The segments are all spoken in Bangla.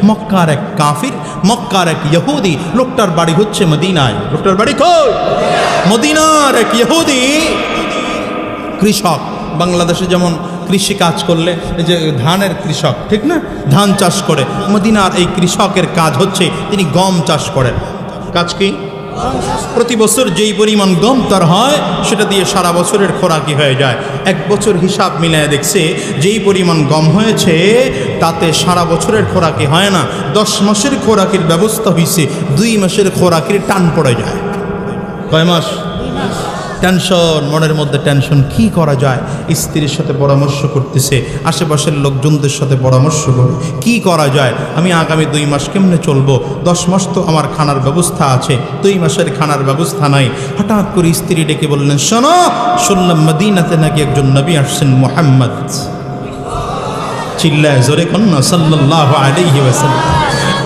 মক্কার এক কাফির, মক্কার এক ইহুদি, লোকটার বাড়ি হচ্ছে মদিনায়। লোকটার বাড়ি কই? মদিনার এক ইহুদি কৃষক। বাংলাদেশে যেমন কৃষি কাজ করলে এই যে ধানের কৃষক, ঠিক না, ধান চাষ করে, মদিনার এই কৃষকের কাজ হচ্ছে তিনি গম চাষ করেন। কাজ কি? প্রতি বছর যেই পরিমাণ গম তার হয় সেটা দিয়ে সারা বছরের খোরাকি হয়ে যায়। এক বছর হিসাব মিলায় দেখছে যেই পরিমাণ গম হয়েছে তাতে সারা বছরের খোরাকি হয় না, 10 মাসের খোরাকির ব্যবস্থা হয়েছে, 2 মাসের খোরাকির টান পড়ে যায়। কয় মাস? টেনশন, মনের মধ্যে টেনশন, কি করা যায়? স্ত্রীর সাথে পরামর্শ করতেছে, আশেপাশের লোকজনদের সাথে পরামর্শ করে কি করা যায়, আমি আগামী 2 মাস কেমনে চলবো? 10 মাস তো আমার খানার ব্যবস্থা আছে, 2 মাসের খানার ব্যবস্থা নাই। হঠাৎ করে স্ত্রী ডেকে বললেন, শোনো, শুনলাম মদিনাতে নাকি একজন নবী আসছেন, মুহাম্মদ। চিল্লায় জোরে কন্যা সাল্লাল্লাহু আলাইহি ওয়াসাল্লাম।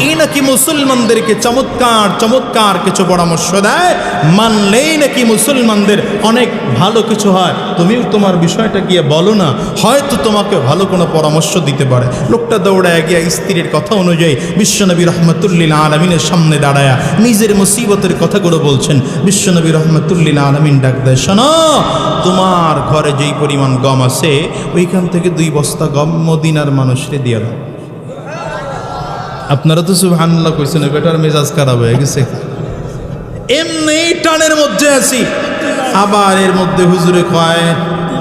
এই নাকি মুসলমানদেরকে চমৎকার চমৎকার কিছু পরামর্শ দেয়, মানলেই নাকি মুসলমানদের অনেক ভালো কিছু হয়। তুমিও তোমার বিষয়টা গিয়ে বলো না, হয়তো তোমাকে ভালো কোনো পরামর্শ দিতে পারে। লোকটা দৌড়ায় গিয়া স্ত্রীর কথা অনুযায়ী বিশ্বনবী রহমতুল্লিল আলমিনের সামনে দাঁড়ায়া নিজের মুসিবতের কথাগুলো বলছেন। বিশ্বনবী রহমতুল্লিল আলমিন ডাক দেয়, শোনো, তোমার ঘরে যেই পরিমাণ গম আছে ওইখান থেকে 2 বস্তা গম মদিনার মানুষকে দিয়ে দাও। আপনারা তো সুবহানাল্লাহ কইছেন, বেটার মেজাজ খারাপ হয়ে গেছে। এমনি টানের মধ্যে আছি, আবার এর মধ্যে হুজুরে কয়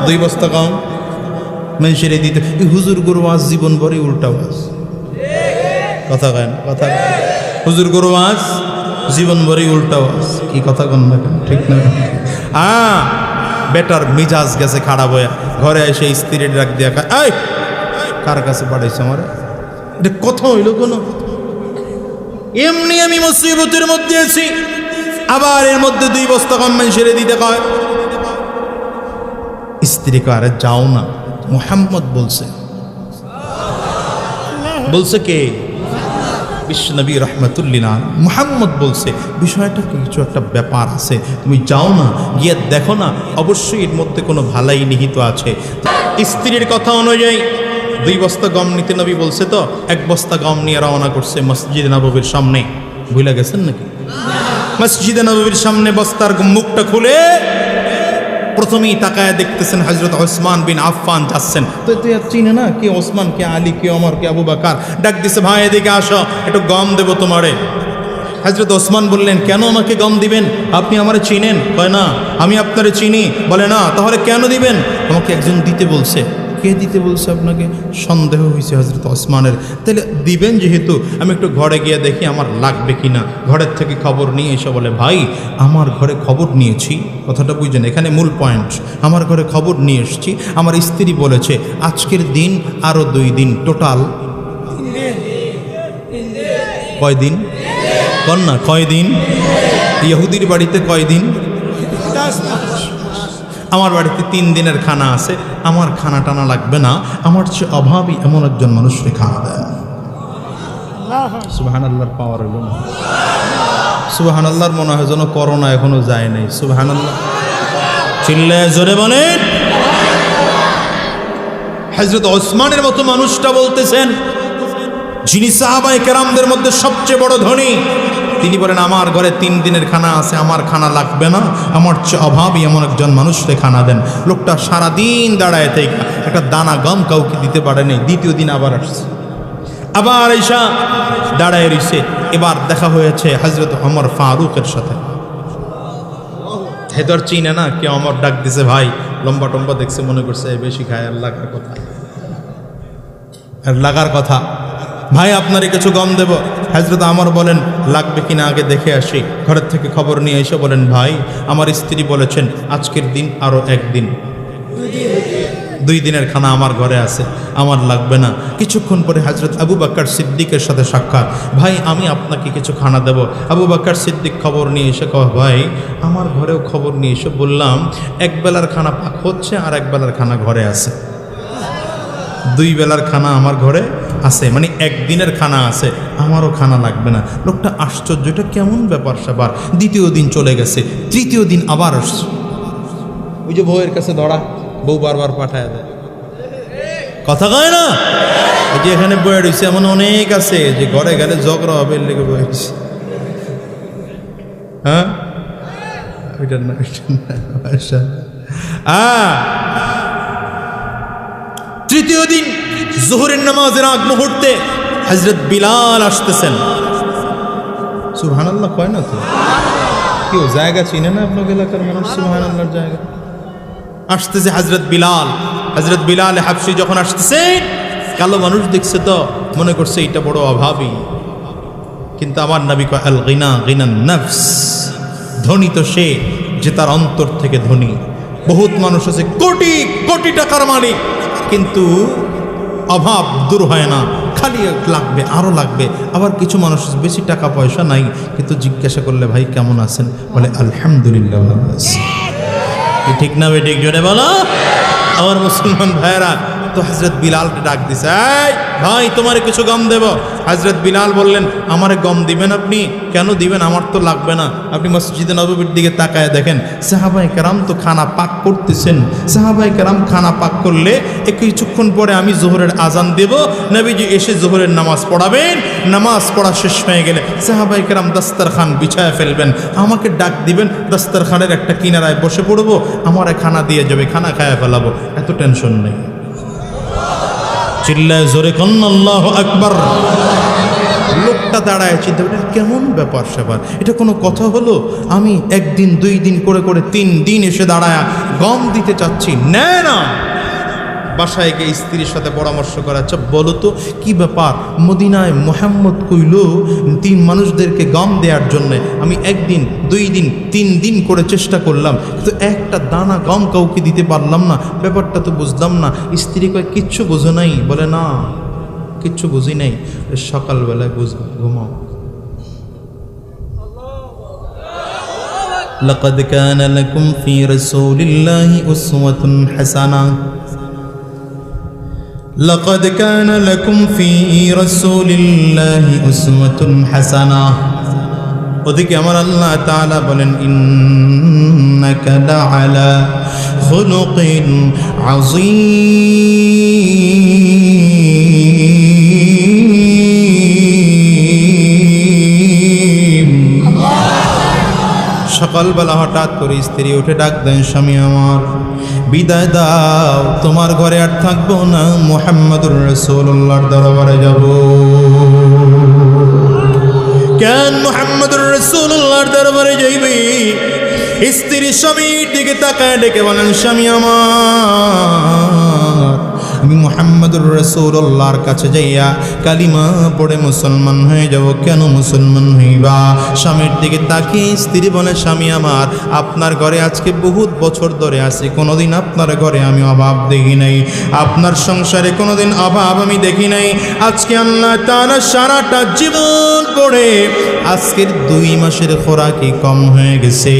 2 বস্তা গম মানুষের দিতে। হুজুর গুরু আজ জীবন ভরে উল্টা ওয়াজ, কথা কয় না? কথা হুজুর গুরু আজ জীবন ভরে উল্টা ওয়াজ, কি কথা কন না, ঠিক না? বেটার মেজাজ গেছে খারাপ হয়ে, ঘরে এসে স্ত্রীর ডাক দিয়া, এই কার কাছে পাঠাইছে আমারে? এটা কথা হইল কোনো? এমনি আমি মুসিবতের মধ্যে আছি, আবার এর মধ্যে 2 বস্তা গম সেরে দিতে কয়। স্ত্রী কয়, আরে যাও না, মুহাম্মদ বলছে। বলছে কে? বিশ্বনবী রহমতুল্লিল আলাইহি মুহাম্মদ বলছে। বিষয়টা কিছু একটা ব্যাপার আছে, তুমি যাও না, গিয়ে দেখো না, অবশ্যই এর মধ্যে কোনো ভালাই নিহিত আছে। স্ত্রীর কথা অনুযায়ী 2 বস্তা গম নিতে নবী বলছে, তো 1 বস্তা গম নিয়ে রওনা করছে মসজিদে নববীর সামনে। ভুলে গেছেন নাকি? মসজিদে নববীর সামনে বস্তার মুখটা খুলে প্রথমেই তাকায় দেখতেছেন হযরত ওসমান বিন আফফান যাচ্ছেন। তো তুই আর চিনে না কে ওসমান, কে আলী, কে ওমর, কে আবু বকর। ডাক দিছে, ভাই এদিকে আসো, একটু গম দেবো তোমারে। হযরত ওসমান বললেন, কেন আমাকে গম দিবেন? আপনি আমারে চিনেন? কয় না, আমি আপনারে চিনি। বলে না, তাহলে কেন দিবেন? আমাকে একজন দিতে বলছে। কে দিতে বলছে আপনাকে? সন্দেহ হয়েছে হযরত ওসমানের। তাহলে দিবেন যেহেতু, আমি একটু ঘরে গিয়ে দেখি আমার লাগবে কিনা। ঘরের থেকে খবর নিয়ে এসে বলে, ভাই আমার ঘরে খবর নিয়েছি, কথাটা বুঝছেন, এখানে মূল পয়েন্ট। আমার ঘরে খবর নিয়ে এসেছি, আমার স্ত্রী বলেছে আজকের দিন আরো 2 দিন, টোটাল কয় দিন? কন্যা কয় দিন? ইহুদির বাড়িতে কয় দিন? আমার বাড়িতে 3 দিনের খানা আছে, আমার খানা টানা লাগবে না, আমার চেয়ে অভাবী এমন একজন মানুষকে খানা দেয়। সুবহানাল্লাহর পাওয়ার হইল না? সুবহানাল্লাহর মনে হয় যেন করোনা এখনো যায় নাই। সুবহানাল্লাহ, চিল্লায় জোরে বলেন। হযরত ওসমানের মতো মানুষটা বলতেছেন, যিনি সাহাবায়ে কেরামদের মধ্যে সবচেয়ে বড় ধনী, তিনি বলেন আমার ঘরে 3 দিনের খানা আছে, আমার খানা লাগবে না, আমার চেয়ে অভাবী এমন একজন মানুষকে খানা দেন। লোকটা সারাদিন দাঁড়ায় থেকে একটা দানা গম কাউকে দিতে পারেনি। 2য় দিন আবার আসছে, আবার এসা দাঁড়ায় রইছে। এবার দেখা হয়েছে হযরত ওমর ফারুকের সাথে। হেদর চিনে না কে? ওমর ডাক দিছে, ভাই লম্বা টম্বা দেখছে, মনে করছে বেশি খায়, আর লাগার কথা, আর লাগার কথা, ভাই আপনারে কিছু গম দেব। হযরত ওমর বলেন, লাগবে কিনা আগে দেখে আসি। ঘরের থেকে খবর নিয়ে এসে বলেন, ভাই আমার স্ত্রী বলেছেন আজকের দিন আরো 1 দিন, 2 দিনের খানা আমার ঘরে আছে, আমার লাগবে না। কিছুক্ষণ পরে হযরত আবু বকর সিদ্দিকের সাথে সাক্ষাৎ, ভাই আমি আপনাকে কিছু খানা দেব। আবু বকর সিদ্দিক খবর নিয়ে এসে কয়, ভাই আমার ঘরেও খবর নিয়ে এসে বললাম 1 বেলার খানা পাক হচ্ছে, আর 1 বেলার খানা ঘরে আছে, 2 বেলার খানা আমার ঘরে আছে, মানে 1 দিনের খানা আছে, আমারও খানা লাগবে না। লোকটা আশ্চর্য, এটা কেমন ব্যাপার স্যাপার। 2য় দিন চলে গেছে, 3য় দিন আবার আসছে। ওই যে বউয়ের কাছে ধরা, বউ বারবার পাঠায় দেয়, কথা কয় না? যে এখানে বয়ে রয়েছে এমন অনেক আছে যে ঘরে গেলে ঝগড়া হবে এর লেগে বয়ে রয়েছে। হ্যাঁ, ওইটার না, তৃতীয় দিন জোহরের নামাজের আগ মুহূর্তে হযরত বিলাল আসতেছেন। সুবহানাল্লাহ কয় না তো, কেউ জায়গা চিনে না আপনার এলাকার মানুষ? সুবহানাল্লাহর জায়গা আসতেছে হযরত বিলাল। হযরত বিলাল হাবশী যখন আসতেছে, কালো মানুষ দেখছে তো মনে করছে এটা বড় অভাবী, কিন্তু আমার নবী কয় আল গিনা গিনান নফস, ধনী তো সে যে তার অন্তর থেকে ধনী। বহুত মানুষ আছে কোটি কোটি টাকার মালিক, কিন্তু অভাব দূর হয় না, খালি লাগবে আরো লাগবে। আবার কিছু মানুষ বেশি টাকা পয়সা নাই, কিন্তু জিজ্ঞাসা করলে ভাই কেমন আছেন, বলে আলহামদুলিল্লাহ ভালো আছি। ঠিক না বেঠিক জোরে বলো আমার মুসলমান ভাইরা। তো হযরত বিলালকে ডাক দিছে, এই ভাই তোমারে কিছু গম দেব। হযরত বিলাল বললেন, আমারে গম দিবেন আপনি? কেন দিবেন, আমার তো লাগবে না। আপনি মসজিদে নববীর দিকে তাকায় দেখেন, সাহাবায়ে কেরাম তো খানা পাক করতেছেন। সাহাবায়ে কেরাম খানা পাক করলে কিছুক্ষণ পরে আমি জোহরের আজান দেব, নবীজি এসে জোহরের নামাজ পড়াবেন। নামাজ পড়া শেষ হয়ে গেলে সাহাবায়ে কেরাম দস্তরখান বিছায় ফেলবেন, আমাকে ডাক দিবেন, দস্তরখানের একটা কিনারায় বসে পড়বো, আমারে খানা দিয়ে যাবে, খানা খায়া ফেলাবো, এত টেনশন নেই। চিল্লায় জোরে কন্না আল্লাহু আকবার। লোকটা দাঁড়ায় চিন্তা করে, কেমন ব্যাপার স্যাপার, এটা কোনো কথা হলো? আমি একদিন দুই দিন করে করে 3 দিন এসে দাঁড়ায় গম দিতে চাচ্ছি, নেয় না। বাসায় গিয়ে স্ত্রীর সাথে পরামর্শ করা, আচ্ছা বলো তো কি ব্যাপার, মদিনায় মুহাম্মদ কইল 3 মানুষদেরকে গম দেওয়ার জন্য, আমি একদিন দুই দিন 3 দিন করে চেষ্টা করলাম, কিন্তু একটা দানা গম কাউকে দিতে পারলাম না, ব্যাপারটা তো বুঝলাম না। স্ত্রী কয়, কিচ্ছু বোঝো নাই? বলে না, কিচ্ছু বুঝি নাই, সকালবেলায় বুঝবো, ঘুমাও। লাকাদ কানা লাকুম ফি রাসূলিল্লাহি উসওয়াতুন হাসানাহ, لقد كان لكم في رسول الله أسوة حسنة। ওদিকে আমার আল্লাহ তাআলা বলেন, ইন্নাকা লাআলা খুলুকিন আযীম। সকালবেলা হঠাৎ করে স্ত্রী উঠে ডাক দেন, স্বামী আমার বিদায় দাও, তোমার ঘরে আর থাকবো না, মুহাম্মদুর রাসূলুল্লাহর দরবারে যাব। কেন মুহাম্মদুর রাসূলুল্লাহর দরবারে যাইবি? স্ত্রী স্বামীর দিকে তাকায় ডেকে বলেন, স্বামী আমার, আমি মুহাম্মদুর রাসূলুল্লাহর কাছে যাইয়া কালিমা পড়ে মুসলমান হয়ে যাব। কেন মুসলমান হইবা? স্বামীর দিকে তাকিয়ে স্ত্রী বলে, স্বামী আমার, আপনার ঘরে আজকে বহুত বছর ধরে আছি, কোনোদিন আপনার ঘরে আমি অভাব দেখি নাই, আপনার সংসারে কোনোদিন অভাব আমি দেখি নাই। আজকে আল্লাহ তাআলা সারাটা জীবন পড়ে আজকের 2 মাসের খোরাকি কম হয়ে গেছে,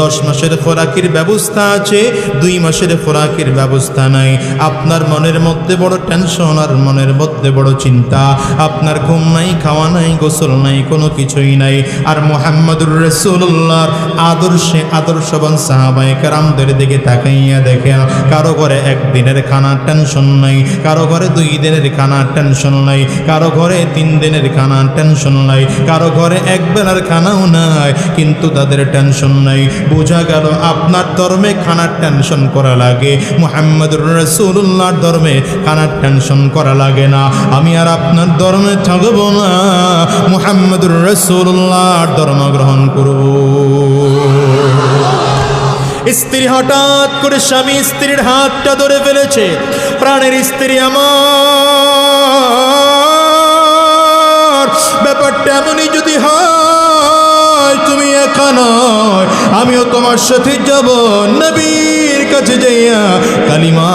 10 মাসের খোরাকির ব্যবস্থা আছে, 2 মাসের খোরাকির ব্যবস্থা নাই। আপনার মনের মধ্যে বড় টেনশন আর মনের মধ্যে বড় চিন্তা, আপনার ঘুম নাই, খাওয়া নাই, গোসল নাই, কোনো কিছুই নাই। আর মুহাম্মদুর রাসূলুল্লাহর আদর্শে আদর্শবান সাহাবায়ে কেরামদের দিকে তাকাইয়া দেখেন, কারো ঘরে 1 দিনের খানার টেনশন নাই, কারো ঘরে 2 দিনের খানার টেনশন নাই, কারো ঘরে 3 দিনের খানার টেনশন নাই, কারো ঘরে 1 বেলার খানাও নাই, কিন্তু তাদের টেনশন নাই। বোঝা গেল আপনার ধর্মে খানার টেনশন করা লাগে, মুহাম্মদুর রাসূলুল্লাহর ধর্মে খানার টেনশন করা লাগে না। আমি আর আপনার ধর্মে থাকব না, মুহাম্মদুর রাসূলুল্লাহর ধর্ম গ্রহণ করব। স্ত্রী হঠাৎ করে স্বামী স্ত্রীর হাতটা ধরে ফেলেছে, প্রাণের স্ত্রী আমার, ব্যাপারটা এমনই যদি হয়, তুমি একা নয়, আমিও তোমার সাথে যাব, নবীর কাছে যাইয়া কালিমা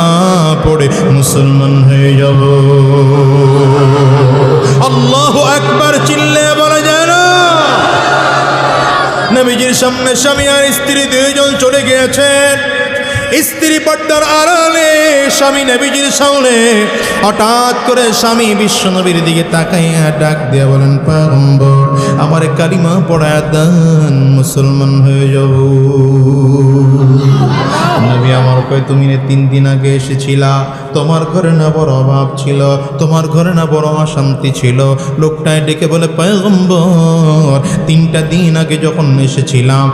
পড়ে মুসলমান হয়ে যাব। আল্লাহু আকবার চিল্লে বলা যায় না? নবীজির সামনে স্বামী আর স্ত্রী 2 জন চলে গিয়েছেন। স্ত্রী পর্দার আড়ালে, স্বামী নবীজির সামনে। হঠাৎ করে স্বামী বিশ্ব নবীর দিকে তাকাইয়া ডাক দিয়া বলেন, পয়গম্বর, আমার কালিমা পড়ায় দেন, মুসলমান হয়ে যাব। নবী আমার কয় তুমি না 3 দিন আগে এসেছিলা, তোমার ঘরে না বড় অভাব ছিল, তোমার ঘরে না বড় অশান্তি ছিল। লোকটায় ডেকে বলে পয়গম্বর 3টা দিন আগে যখন এসেছিলাম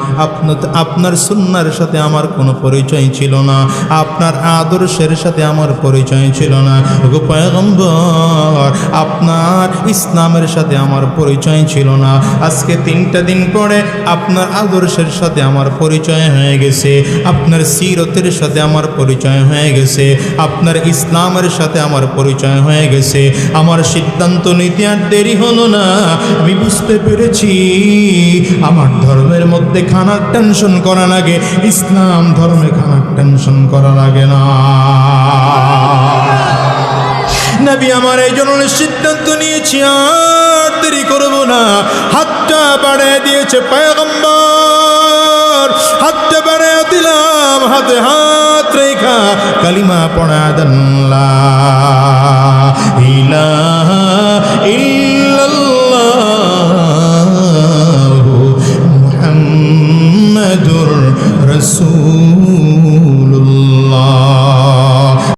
আপনার সুন্নাহর সাথে আমার কোনো পরিচয় ছিল না, আপনার আদর্শের সাথে আমার পরিচয় ছিল না। ওগো পয়গম্বর আপনার ইসলামের সাথে আমার পরিচয় ছিল না, আজকে 3টা দিন পরে আপনার আদর্শের সাথে আমার পরিচয় হয়ে গেছে, আপনার সিরতের সাথে আমার পরিচয় হয়ে গেছে, আপনার ইসলামের সাথে আমার পরিচয় হয়ে গেছে। আমার সিদ্ধান্ত নিতে আর দেরি হলো না, আমি বুঝতে পেরেছি আমার ধর্মের মধ্যে খানার টেনশন করা লাগে, ইসলাম ধর্মে খানার টেনশন করা লাগে না। নবী আমার এই জন্য সিদ্ধান্ত নিয়েছি আর দেরি করবো না। হাতটা বাড়িয়ে দিয়েছে পয়গম্বর, হাতটা বাড়িয়ে দিলাম, হাতে হাত রেখা কালিমা পড়া দেন লা ইলাহা ইল্লাল্লাহু মুহাম্মাদুর রাসূলুল্লাহ।